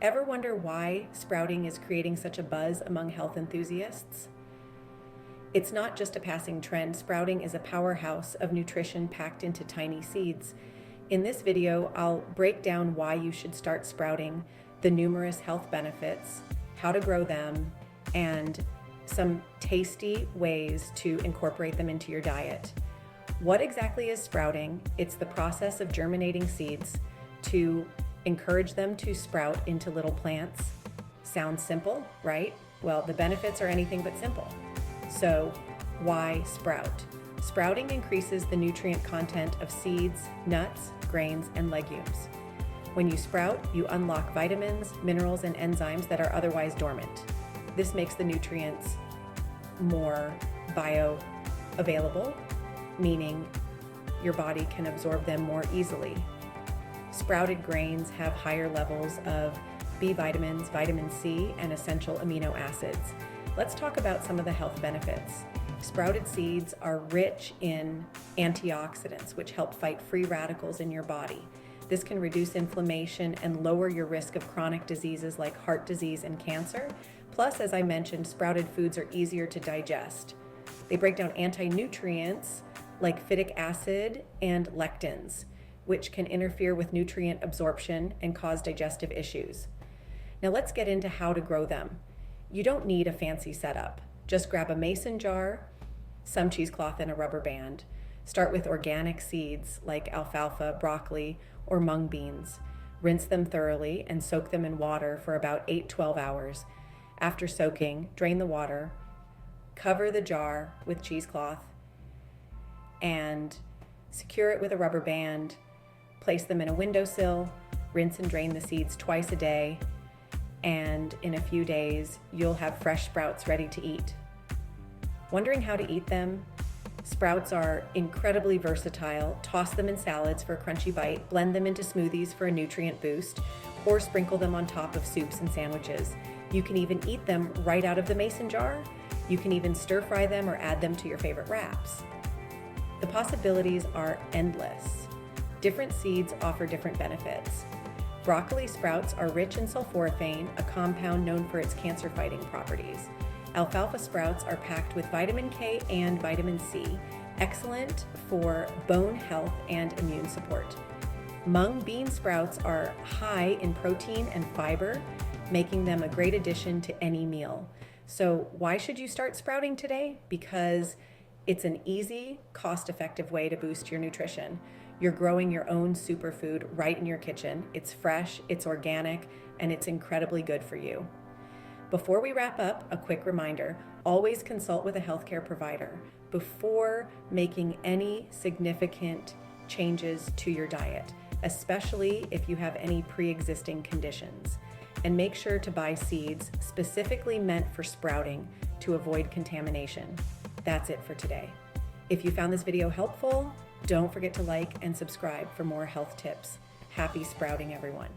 Ever wonder why sprouting is creating such a buzz among health enthusiasts? It's not just a passing trend. Sprouting is a powerhouse of nutrition packed into tiny seeds. In this video, I'll break down why you should start sprouting, the numerous health benefits, how to grow them, and some tasty ways to incorporate them into your diet. What exactly is sprouting? It's the process of germinating seeds to encourage them to sprout into little plants. Sounds simple, right? Well, the benefits are anything but simple. So, why sprout? Sprouting increases the nutrient content of seeds, nuts, grains, and legumes. When you sprout, you unlock vitamins, minerals, and enzymes that are otherwise dormant. This makes the nutrients more bioavailable, meaning your body can absorb them more easily. Sprouted grains have higher levels of B vitamins, vitamin C, and essential amino acids. Let's talk about some of the health benefits. Sprouted seeds are rich in antioxidants, which help fight free radicals in your body. This can reduce inflammation and lower your risk of chronic diseases like heart disease and cancer. Plus, as I mentioned, sprouted foods are easier to digest. They break down anti-nutrients like phytic acid and lectins, which can interfere with nutrient absorption and cause digestive issues. Now let's get into how to grow them. You don't need a fancy setup. Just grab a mason jar, some cheesecloth, and a rubber band. Start with organic seeds like alfalfa, broccoli, or mung beans. Rinse them thoroughly and soak them in water for about 8-12 hours. After soaking, drain the water, cover the jar with cheesecloth, and secure it with a rubber band. Place them in a windowsill, rinse and drain the seeds twice a day, and in a few days, you'll have fresh sprouts ready to eat. Wondering how to eat them? Sprouts are incredibly versatile. Toss them in salads for a crunchy bite, blend them into smoothies for a nutrient boost, or sprinkle them on top of soups and sandwiches. You can even eat them right out of the mason jar. You can even stir fry them or add them to your favorite wraps. The possibilities are endless. Different seeds offer different benefits. Broccoli sprouts are rich in sulforaphane, a compound known for its cancer-fighting properties. Alfalfa sprouts are packed with vitamin K and vitamin C, excellent for bone health and immune support. Mung bean sprouts are high in protein and fiber, making them a great addition to any meal. So why should you start sprouting today? Because it's an easy, cost-effective way to boost your nutrition. You're growing your own superfood right in your kitchen. It's fresh, it's organic, and it's incredibly good for you. Before we wrap up, a quick reminder, always consult with a healthcare provider before making any significant changes to your diet, especially if you have any pre-existing conditions. And make sure to buy seeds specifically meant for sprouting to avoid contamination. That's it for today. If you found this video helpful, don't forget to like and subscribe for more health tips. Happy sprouting, everyone.